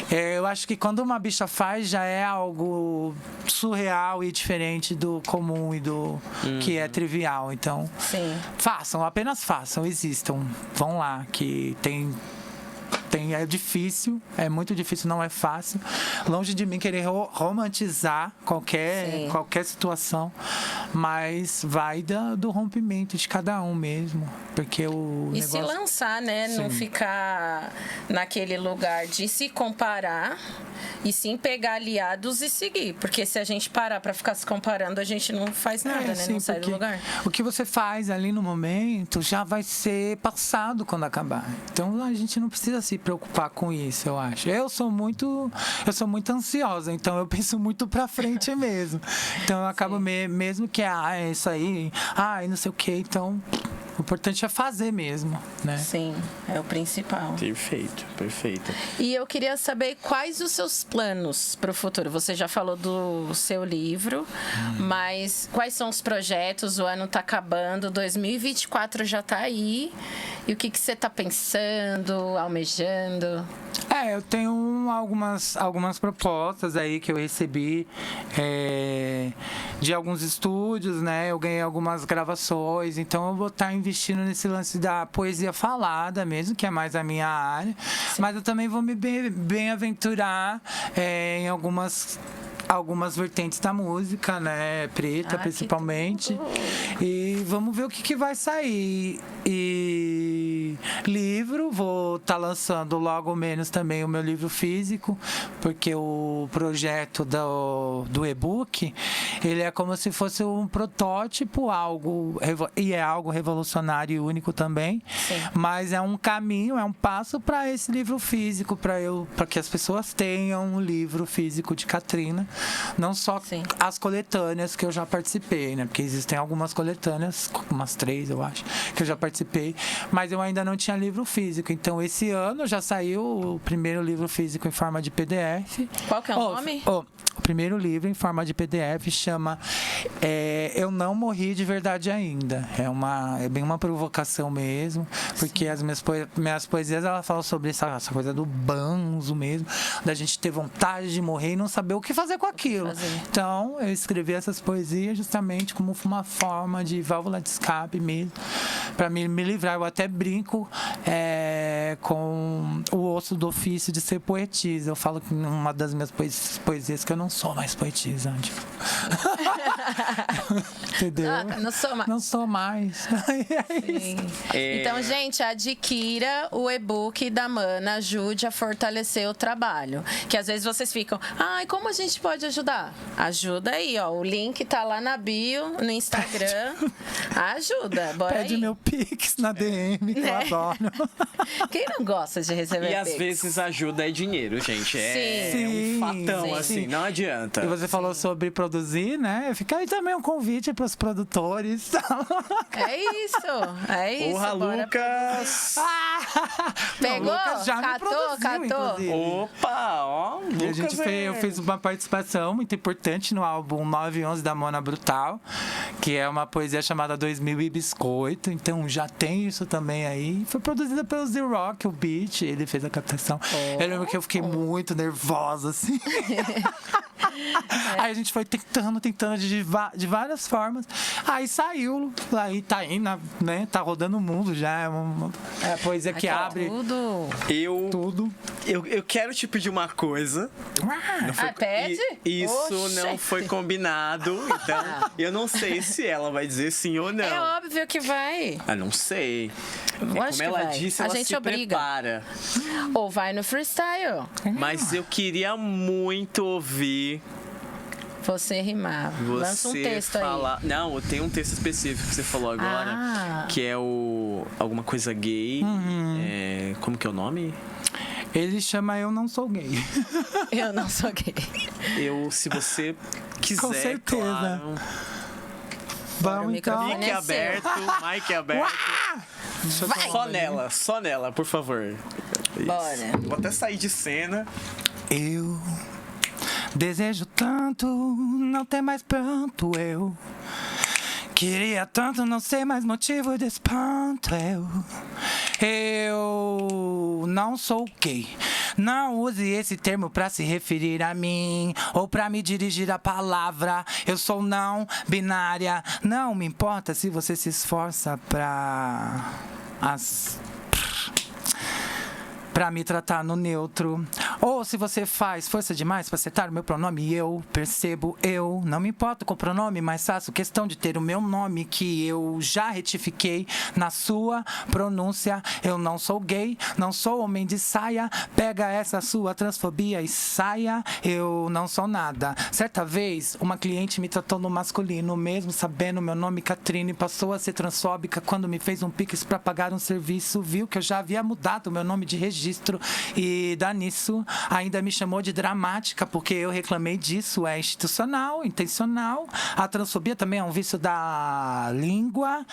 eu acho que quando uma bicha faz já é algo surreal e diferente do comum e do que é trivial. Então, sim, apenas façam, existam, vão lá, que é difícil, é muito difícil, não é fácil. Longe de mim querer romantizar qualquer situação, mas vai do rompimento de cada um mesmo, porque o negócio... se lançar, né? Sim. Não ficar naquele lugar de se comparar e sim pegar aliados e seguir, porque se a gente parar para ficar se comparando, a gente não faz nada, né? Sim, não sai do lugar. O que você faz ali no momento já vai ser passado quando acabar. Então a gente não precisa se preocupar com isso, eu acho. Eu sou muito ansiosa, então eu penso muito pra frente mesmo. Então eu acabo mesmo que é isso aí, não sei o que, então o importante é fazer mesmo, né? Sim, é o principal. Perfeito. E eu queria saber quais os seus planos para o futuro. Você já falou do seu livro, mas quais são os projetos? O ano está acabando, 2024 já está aí. E o que você está pensando, almejando? Eu tenho algumas propostas aí que eu recebi de alguns estúdios, né? Eu ganhei algumas gravações, então eu vou estar investindo nesse lance da poesia falada mesmo, que é mais a minha área. Sim. Mas eu também vou me bem-aventurar em algumas vertentes da música, né? Preta, principalmente. E vamos ver o que vai sair. E livro, vou estar lançando logo menos também o meu livro físico, porque o projeto do e-book, ele é como se fosse um protótipo, algo revolucionário e único também. Sim. Mas é um caminho, é um passo para esse livro físico, para que as pessoas tenham um livro físico de Katrina. Não só as coletâneas que eu já participei, né? Porque existem algumas coletâneas, umas 3, eu acho, que eu já participei, mas eu ainda não tinha livro físico. Então, esse ano já saiu o primeiro livro físico em forma de PDF. Qual que é o nome? O primeiro livro em forma de PDF chama Eu Não Morri de Verdade Ainda. É bem uma provocação mesmo, porque as minhas poesias, ela fala sobre essa coisa do banzo mesmo, da gente ter vontade de morrer e não saber o que fazer com aquilo. Então, eu escrevi essas poesias justamente como uma forma de válvula de escape mesmo, para me livrar. Eu até brinco com o osso do ofício de ser poetisa. Eu falo que uma das minhas poesias que eu não sou mais poetisa. Tipo. Entendeu? Não sou mais. Sim. Então, gente, adquira o e-book da Mana, ajude a fortalecer o trabalho. Que às vezes vocês ficam, como a gente pode ajudar? Ajuda aí, ó. O link tá lá na bio, no Instagram. Ajuda, bora Pede aí. meu Pix na DM, que eu adoro. Quem não gosta de receber Pix? E às vezes ajuda é dinheiro, gente. Sim. Um fatão, assim, não adianta. E você falou sobre produzir, né? Fica aí também um convite para os produtores. É isso. Porra, Lucas! Pegou? Lucas já Catou. Opa, ó. Lucas eu fiz uma participação muito importante no álbum 911 da Mona Brutal, que é uma poesia chamada 2000 e Biscoito. Então já tem isso também aí. Foi produzida pelo Z-Rock, o beat. Ele fez a captação. Eu lembro que eu fiquei muito nervosa, assim. Aí a gente foi tentando de várias formas. Aí saiu, aí tá aí, né? Tá rodando o mundo já. É a poesia que abre tudo. Eu quero te pedir uma coisa. Pede? Isso não foi combinado. Então, eu não sei se ela vai dizer sim ou não. É óbvio que vai. Não sei. Como ela disse, ela se prepara. Ou vai no freestyle. Mas eu queria muito ouvir Você rimar. Lança um texto aí. Não, tem um texto específico que você falou agora, que é o alguma coisa gay. Como que é o nome? Ele chama Eu Não Sou Gay. Eu não sou gay. Se você quiser, com certeza. claro. Vamos então. Mic aberto, mic aberto. Só nela, por favor. Bora. Vou até sair de cena. Eu desejo tanto não ter mais pranto, eu queria tanto não ser mais motivo de espanto, eu não sou gay. Não use esse termo pra se referir a mim ou pra me dirigir a palavra. Eu sou não binária. Não me importa se você se esforça pra me tratar no neutro. Ou se você faz força demais pra acertar o meu pronome, eu percebo, eu não me importo com o pronome, mas faço questão de ter o meu nome que eu já retifiquei na sua pronúncia. Eu não sou gay, não sou homem de saia. Pega essa sua transfobia e saia. Eu não sou nada. Certa vez, uma cliente me tratou no masculino, mesmo sabendo meu nome Catrine, passou a ser transfóbica quando me fez um pix pra pagar um serviço. Viu que eu já havia mudado o meu nome de registro e dá nisso. Ainda me chamou de dramática porque eu reclamei disso. É institucional, intencional. A transfobia também é um vício da língua.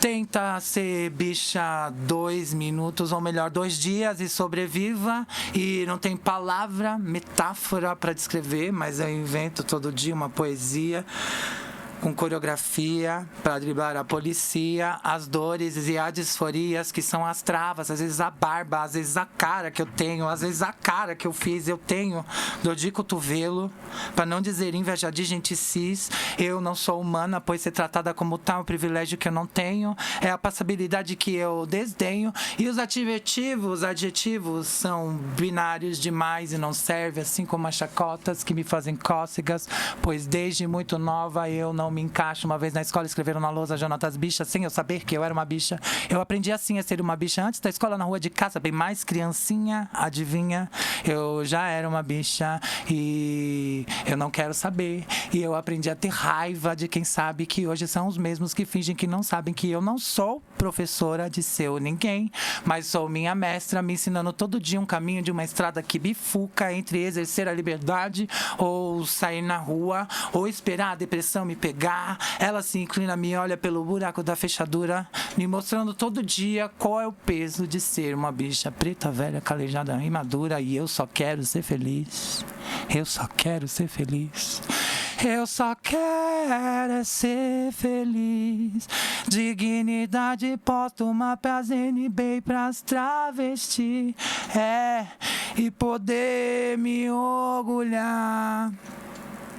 Tenta ser bicha 2 minutos, ou melhor, 2 dias e sobreviva. E não tem palavra, metáfora para descrever, mas eu invento todo dia uma poesia com coreografia para driblar a polícia, as dores e as disforias que são as travas, às vezes a barba, às vezes a cara que eu tenho, às vezes a cara que eu fiz, eu tenho dor de cotovelo, para não dizer inveja de gente cis. Eu não sou humana, pois ser tratada como tal é um privilégio que eu não tenho, é a passabilidade que eu desdenho. E os adjetivos são binários demais e não servem, assim como as chacotas que me fazem cócegas, pois desde muito nova eu não me encaixo. Uma vez na escola escreveram na lousa Jonatas bicha, sem eu saber que eu era uma bicha. Eu aprendi assim a ser uma bicha antes da escola, na rua de casa, bem mais criancinha, adivinha? Eu já era uma bicha e eu não quero saber. E eu aprendi a ter raiva de quem sabe que hoje são os mesmos que fingem que não sabem que eu não sou professora de seu ninguém, mas sou minha mestra, me ensinando todo dia um caminho de uma estrada que bifurca entre exercer a liberdade ou sair na rua, ou esperar a depressão me pegar. Ela se inclina, me olha pelo buraco da fechadura, me mostrando todo dia qual é o peso de ser uma bicha preta, velha, calejada, imadura. E eu só quero ser feliz. Eu só quero ser feliz. Eu só quero ser feliz. Dignidade póstuma pra ZNB e pras travestis. E poder me orgulhar.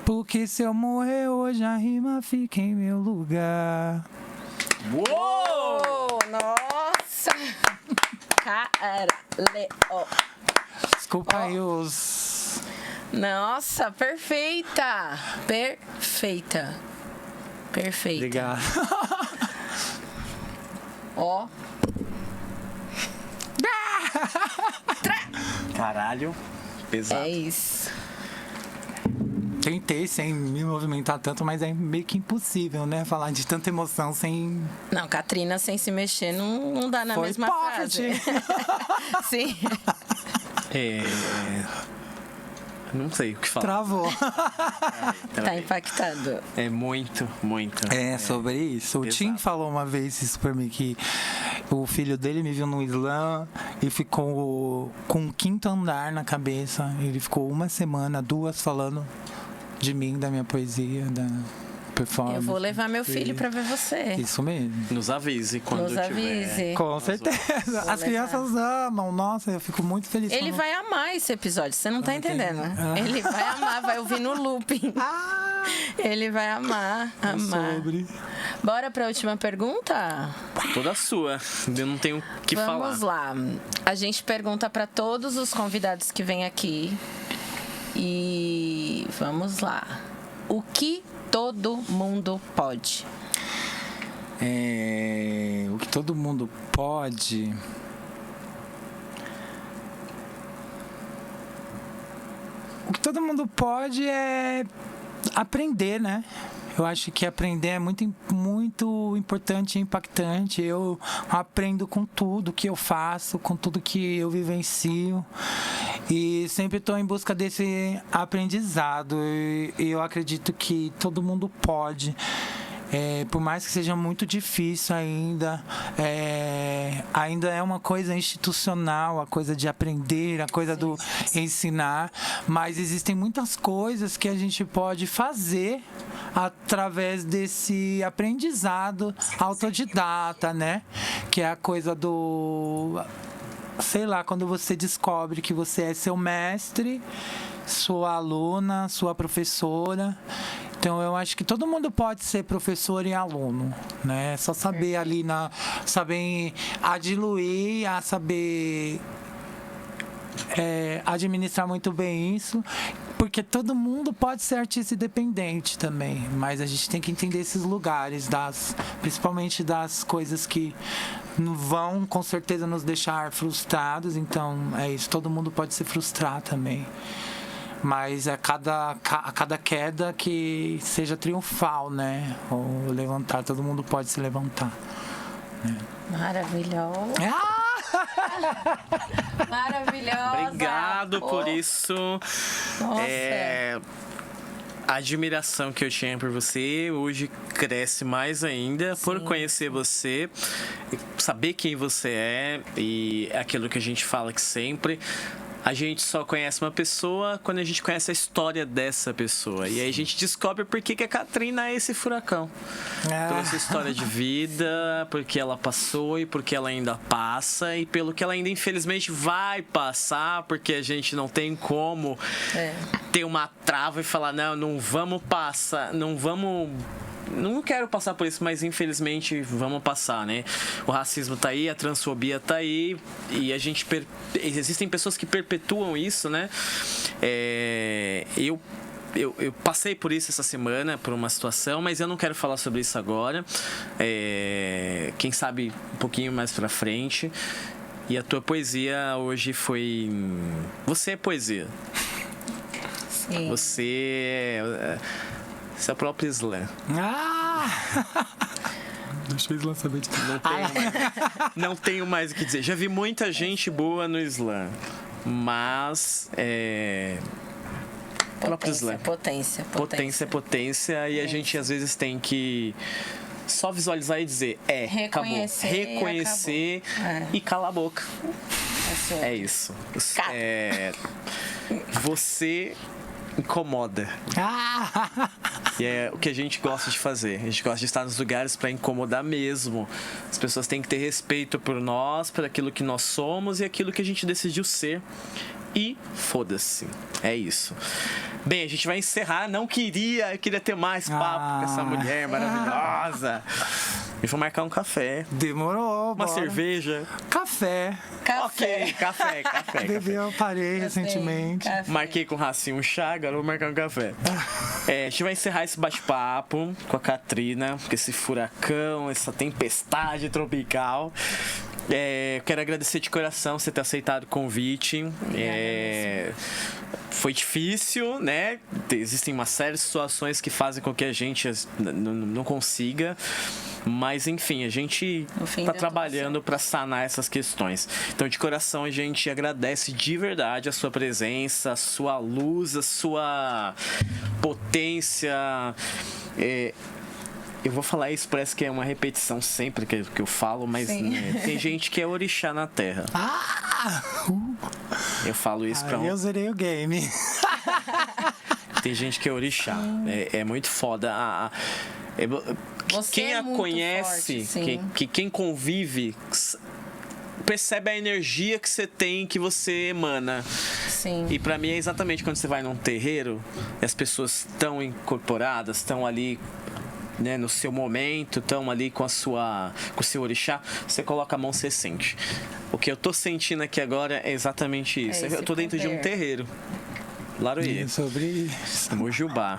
Porque se eu morrer hoje, a rima fica em meu lugar. Uou! Nossa! Caralho! Desculpa aí os... Nossa, perfeita! Perfeita. Obrigado. Ó. Caralho, pesado. É isso. Tentei sem me movimentar tanto, mas é meio que impossível, né? Falar de tanta emoção sem... Não, Catrina sem se mexer não dá na Foi mesma frase. Sim. Não sei o que falar. Travou. Tá impactado. É muito. É sobre isso. O Tim falou uma vez isso pra mim, que o filho dele me viu no slam e ficou com o 5º andar na cabeça. Ele ficou 1 semana, 2 falando de mim, da minha poesia, da performance. Eu vou levar meu filho pra ver você. Isso mesmo. Nos avise quando Nos avise. tiver. Com certeza. As crianças amam. Nossa, eu fico muito feliz. Ele vai amar esse episódio, você não tá entendendo, né? Ele vai amar, vai ouvir no looping. Ele vai amar. Sobre. Bora pra última pergunta? Toda sua. Eu não tenho o que falar. Vamos lá. A gente pergunta pra todos os convidados que vêm aqui. E vamos lá. O que todo mundo pode? O que todo mundo pode... O que todo mundo pode é aprender, né? Eu acho que aprender é muito, muito importante e impactante. Eu aprendo com tudo que eu faço, com tudo que eu vivencio. E sempre estou em busca desse aprendizado. E eu acredito que todo mundo pode. Por mais que seja muito difícil ainda é uma coisa institucional, a coisa de aprender, a coisa do ensinar, mas existem muitas coisas que a gente pode fazer através desse aprendizado autodidata, né? Que é a coisa do... sei lá, quando você descobre que você é seu mestre, sua aluna, sua professora. Então, eu acho que todo mundo pode ser professor e aluno, né? É só saber ali, saber diluir, saber administrar muito bem isso, porque todo mundo pode ser artista independente também, mas a gente tem que entender esses lugares, principalmente das coisas que vão, com certeza, nos deixar frustrados. Então, é isso, todo mundo pode se frustrar também. Mas a cada queda que seja triunfal, né? Ou levantar, todo mundo pode se levantar. Né? Maravilhoso. Maravilhosa. Obrigado por isso. Nossa. A admiração que eu tinha por você hoje cresce mais ainda. Sim. Por conhecer você, saber quem você é, e aquilo que a gente fala que sempre... A gente só conhece uma pessoa quando a gente conhece a história dessa pessoa. E aí a gente descobre por que a Katrina é esse furacão. Trouxe história de vida, porque ela passou e porque ela ainda passa, e pelo que ela ainda infelizmente vai passar, porque a gente não tem como ter uma trava e falar, não vamos passar, não quero passar por isso, mas infelizmente vamos passar, né? O racismo tá aí, a transfobia tá aí, e existem pessoas que perpetuam isso, né? Eu passei por isso essa semana, por uma situação, mas eu não quero falar sobre isso agora. Quem sabe um pouquinho mais pra frente. E a tua poesia hoje foi... Você é poesia. Sim. Você é o próprio slam. Deixa o slam saber de tudo. Não tenho mais o que dizer. Já vi muita gente boa no slam, mas potência, e a gente às vezes tem que só visualizar e dizer reconhecer e calar a boca. É isso. Você incomoda. E é o que a gente gosta de fazer. A gente gosta de estar nos lugares para incomodar mesmo. As pessoas têm que ter respeito por nós, por aquilo que nós somos e aquilo que a gente decidiu ser. E foda-se. É isso. Bem, a gente vai encerrar. Eu queria ter mais papo com essa mulher maravilhosa. E vou marcar um café. Demorou. Uma cerveja. Café. Ok, café. Bebê, eu parei recentemente. Café. Marquei com o Racinho um chá, agora vou marcar um café. A gente vai encerrar esse bate-papo com a Katrina, com esse furacão, essa tempestade tropical. Quero agradecer de coração você ter aceitado o convite. Foi difícil, né? Existem uma série de situações que fazem com que a gente não consiga. Mas, enfim, a gente está trabalhando para sanar essas questões. Então, de coração, a gente agradece de verdade a sua presença, a sua luz, a sua potência. Eu vou falar isso, parece que é uma repetição sempre que eu falo, mas tem gente que é orixá na Terra. Eu falo isso pra eu zerei o game. Tem gente que é orixá. É muito foda. Quem a conhece, quem convive, percebe a energia que você tem, que você emana. Sim. E pra mim é exatamente quando você vai num terreiro e as pessoas estão incorporadas, estão ali, né, no seu momento, estão ali com o seu orixá, você coloca a mão, você sente. O que eu tô sentindo aqui agora é exatamente isso. Eu tô dentro de um terreiro. Laroie. É sobre isso. Mojubá.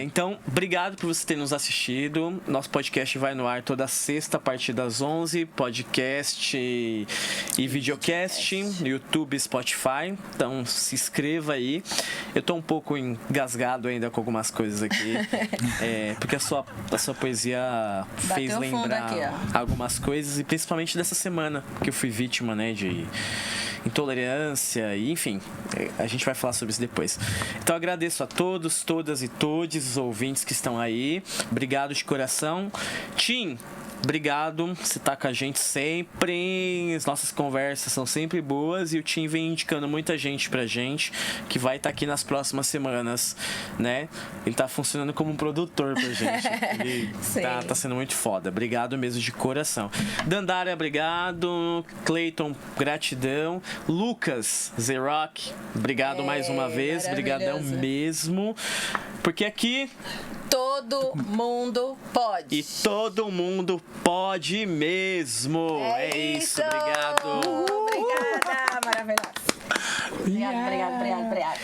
Então, obrigado por você ter nos assistido. Nosso podcast vai no ar toda sexta a partir das 11. Podcast e videocast no YouTube, Spotify. Então, se inscreva aí. Eu tô um pouco engasgado ainda com algumas coisas aqui. Porque a sua poesia fez lembrar aqui, algumas coisas. E principalmente dessa semana que eu fui vítima, né, de intolerância, e enfim, a gente vai falar sobre isso depois. Então agradeço a todos, todas e todos os ouvintes que estão aí. Obrigado de coração. Tim, obrigado, você tá com a gente sempre. As nossas conversas são sempre boas e o Tim vem indicando muita gente pra gente que vai estar aqui nas próximas semanas, né? Ele tá funcionando como um produtor pra gente. Ele tá sendo muito foda. Obrigado mesmo de coração. Dandara, obrigado. Cleiton, gratidão. Lucas, Zerock, obrigado mais uma vez. Obrigadão mesmo. Porque aqui todo mundo pode. E todo mundo pode mesmo. É isso. Obrigado. Obrigada. Maravilhoso. Obrigado.